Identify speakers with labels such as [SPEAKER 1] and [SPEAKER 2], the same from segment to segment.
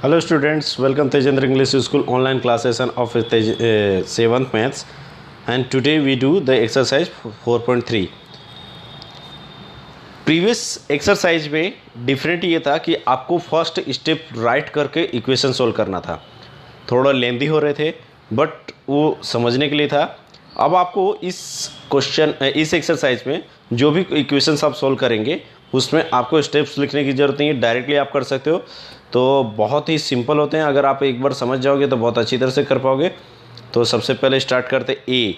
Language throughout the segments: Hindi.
[SPEAKER 1] Hello students, welcome Tejendra English School online class session of 7th Maths, and today we do the exercise 4.3. Previous exercise में डिफरेंट ये था कि आपको फर्स्ट स्टेप राइट करके इक्वेशन सोल्व करना था। थोड़ा लेंदी हो रहे थे बट वो समझने के लिए था। अब आपको इस एक्सरसाइज में जो भी इक्वेशंस आप सोल्व करेंगे उसमें आपको स्टेप्स लिखने की ज़रूरत नहीं है, डायरेक्टली आप कर सकते हो। तो बहुत ही सिंपल होते हैं, अगर आप एक बार समझ जाओगे तो बहुत अच्छी तरह से कर पाओगे। तो सबसे पहले स्टार्ट करते ए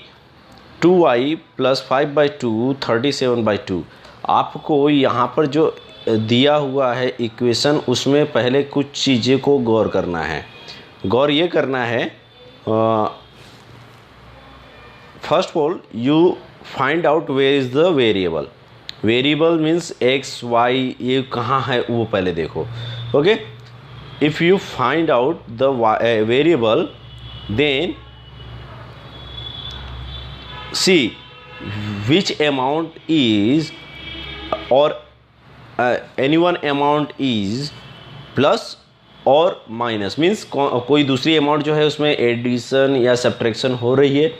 [SPEAKER 1] 2i + 5/2 37/2। आपको यहाँ पर जो दिया हुआ है इक्वेशन उसमें पहले कुछ चीज़ें को गौर करना है। गौर ये करना है, first of all you find out where is the variable. Variable means X Y, ये कहाँ है वो पहले देखो। Okay, if you find out the variable then see which amount is or any one amount is plus और माइनस, मीन्स कोई दूसरी अमाउंट जो है उसमें एडिशन या सब्ट्रैक्शन हो रही है।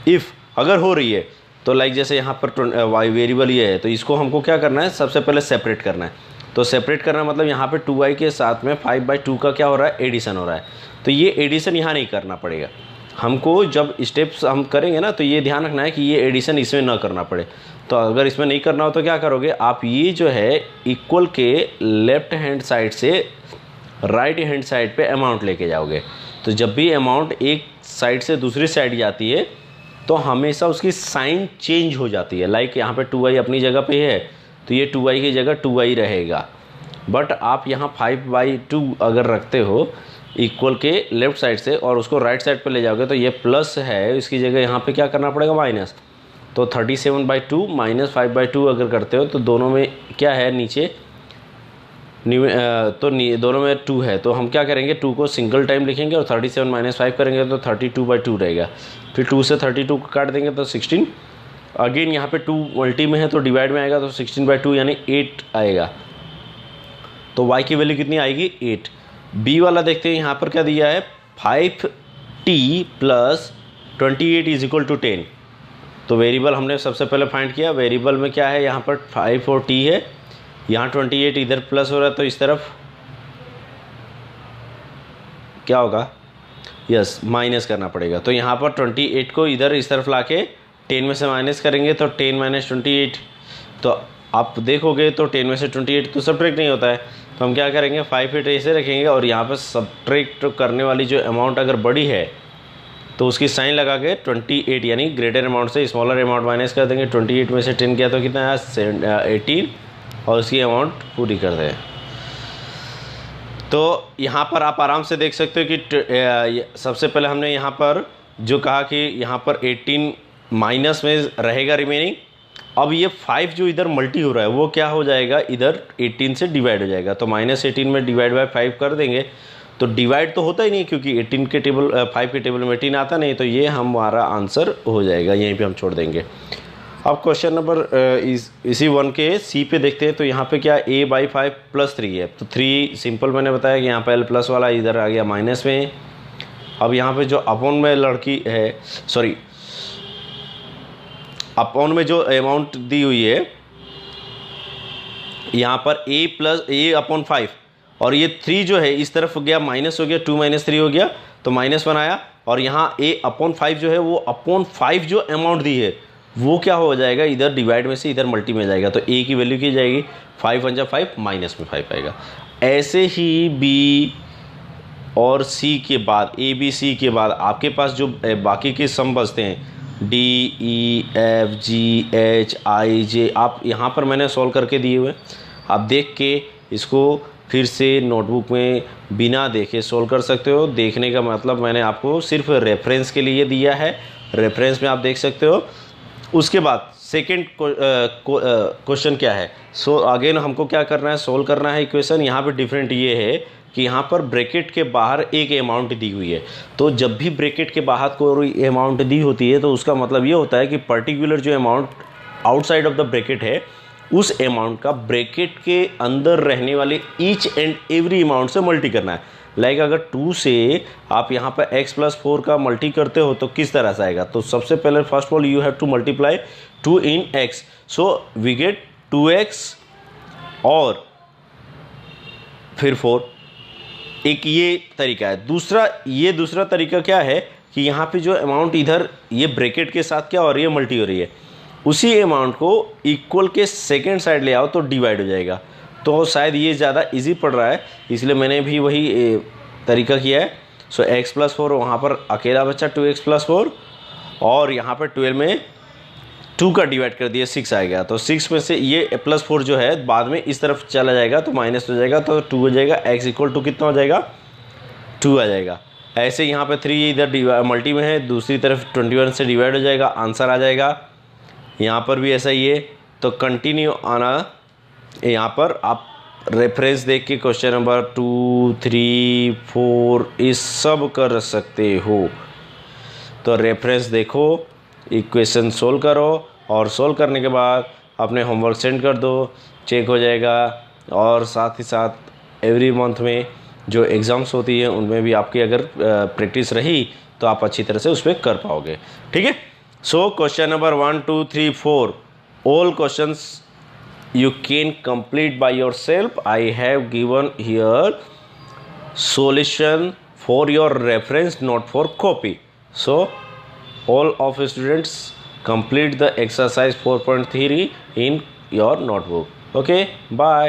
[SPEAKER 1] इफ़ अगर हो रही है तो लाइक जैसे यहाँ पर वाई वेरिएबल ये है तो इसको हमको क्या करना है, सबसे पहले सेपरेट करना है। तो सेपरेट करना मतलब यहाँ पे 2i के साथ में 5/2 का क्या हो रहा है, एडिशन हो रहा है। तो ये एडिशन यहाँ नहीं करना पड़ेगा हमको। जब स्टेप्स हम करेंगे ना तो ये ध्यान रखना है कि ये एडिशन इसमें ना करना पड़े। तो अगर इसमें नहीं करना हो तो क्या करोगे आप, ये जो है इक्वल के लेफ्ट हैंड साइड से राइट हैंड साइड पे अमाउंट लेके जाओगे। तो जब भी अमाउंट एक साइड से दूसरी साइड जाती है तो हमेशा उसकी साइन चेंज हो जाती है। लाइक यहाँ पे 2i अपनी जगह पे है तो ये 2i की जगह 2i रहेगा। बट आप यहाँ 5/2 अगर रखते हो इक्वल के लेफ्ट साइड से और उसको राइट साइड पे ले जाओगे तो ये प्लस है, इसकी जगह यहाँ पे क्या करना पड़ेगा, माइनस। तो 37/2 - 5/2 अगर करते हो तो दोनों में क्या है, नीचे दोनों में 2 है। तो हम क्या करेंगे, 2 को सिंगल टाइम लिखेंगे और 37 - 5 करेंगे तो 32/2 रहेगा। फिर 2 से 32 को काट देंगे तो 16। अगेन यहाँ पे 2 मल्टी में है तो डिवाइड में आएगा तो 16/2 यानी 8 आएगा। तो y की वैल्यू कितनी आएगी, 8। बी वाला देखते हैं, यहाँ पर क्या दिया है, 5t + 28 = 10। तो वेरिएबल हमने सबसे पहले फाइंड किया। वेरिएबल में क्या है, यहाँ पर 5 और t है, यहाँ 28 इधर प्लस हो रहा है तो इस तरफ क्या होगा, यस माइनस करना पड़ेगा। तो यहाँ पर 28 को इधर इस तरफ लाके 10 में से माइनस करेंगे तो 10 - 28। तो आप देखोगे तो 10 में से 28 तो सब्ट्रैक्ट नहीं होता है। तो हम क्या करेंगे, 5 8 ऐसे रखेंगे और यहाँ पर सब्ट्रैक्ट करने वाली जो अमाउंट अगर बड़ी है तो उसकी साइन लगा के 28 यानी ग्रेटर अमाउंट से स्मॉलर अमाउंट माइनस कर देंगे। 28 में से 10 किया तो कितना आया, 18, और उसकी अमाउंट पूरी कर दें। तो यहाँ पर आप आराम से देख सकते हो कि सबसे पहले हमने यहाँ पर जो कहा कि यहाँ पर 18 माइनस में रहेगा रिमेनिंग। अब ये 5 जो इधर मल्टी हो रहा है वो क्या हो जाएगा, इधर 18 से डिवाइड हो जाएगा। तो -18 में डिवाइड बाय 5 कर देंगे तो डिवाइड तो होता ही नहीं क्योंकि 18 के टेबल 5 के टेबल में 18 आता नहीं। तो ये हमारा आंसर हो जाएगा, यहीं पे हम छोड़ देंगे। अब क्वेश्चन नंबर इसी 1 के सी पे देखते हैं। तो यहाँ पे क्या a/5 + 3 है। तो 3 सिंपल मैंने बताया कि यहाँ पे प्लस वाला इधर आ गया माइनस में। अब यहाँ पे जो अपॉन में लड़की है, सॉरी अपॉन में जो अमाउंट दी हुई है यहाँ पर a/5 और ये 3 जो है इस तरफ गया माइनस हो गया, 2 - 3 हो गया तो -1 आया। और यहाँ a/5 जो है वो अपॉन 5 जो अमाउंट दी है वो क्या हो जाएगा, इधर डिवाइड में से इधर मल्टी में जाएगा। तो a की वैल्यू की जाएगी 5 × 5 माइनस में 5 आएगा। ऐसे ही b और c के बाद, a b c के बाद आपके पास जो बाकी के सम बचते हैं D E F G H I J, आप यहाँ पर मैंने सॉल्व करके दिए हुए, आप देख के इसको फिर से नोटबुक में बिना देखे सॉल्व कर सकते हो। देखने का मतलब मैंने आपको सिर्फ रेफरेंस के लिए दिया है, रेफरेंस में आप देख सकते हो। उसके बाद सेकंड क्वेश्चन क्या है, सो अगेन हमको क्या करना है, सोल्व करना है इक्वेशन। यहाँ पे डिफरेंट ये है कि यहाँ पर ब्रैकेट के बाहर एक अमाउंट दी हुई है। तो जब भी ब्रैकेट के बाहर कोई अमाउंट दी होती है तो उसका मतलब ये होता है कि पर्टिकुलर जो amount outside of the bracket है उस अमाउंट का ब्रैकेट के अंदर रहने वाले ईच एंड एवरी अमाउंट से मल्टी करना है। लाइक अगर 2 से आप यहाँ पर x+4 का मल्टी करते हो तो किस तरह से आएगा? तो सबसे पहले first of all you have to multiply 2 in x, so we get 2x और फिर 4। एक ये तरीका है। दूसरा तरीका क्या है कि यहाँ पे जो अमाउंट इधर ये ब्रैकेट के साथ क्या हो रही है, मल्टी हो रही है, उसी अमाउंट को इक्वल के सेकेंड साइड ले आओ तो डिवाइड हो जाएगा। तो शायद ये ज़्यादा इजी पड़ रहा है, इसलिए मैंने भी वही तरीका किया है। सो x+4 वहाँ पर अकेला बच्चा 2x+4 और यहाँ पर 12 में 2 का डिवाइड कर दिया 6 आ गया। तो 6 में से ये +4 जो है बाद में इस तरफ चला जाएगा तो माइनस हो जाएगा, तो 2 हो जाएगा। x इक्वल टू कितना हो जाएगा? 2 आ जाएगा। ऐसे यहाँ पे 3 इधर मल्टी में है, दूसरी तरफ 21 से डिवाइड हो जाएगा, आंसर आ जाएगा। यहाँ पर भी ऐसा ही है। तो कंटिन्यू आना, यहाँ पर आप रेफरेंस देख के क्वेश्चन नंबर 2, 3, 4 इस सब कर सकते हो। तो रेफरेंस देखो, इक्वेशन सोल्व करो और सोल्व करने के बाद अपने होमवर्क सेंड कर दो, चेक हो जाएगा। और साथ ही साथ एवरी मंथ में जो एग्ज़ाम्स होती है उनमें भी आपकी अगर प्रैक्टिस रही तो आप अच्छी तरह से उस पर कर पाओगे। ठीक है। So question number 1, 2, 3, 4 all questions you can complete by yourself. I have given here solution for your reference, not for copy. So all of students complete the exercise 4.3 in your notebook. Okay, bye.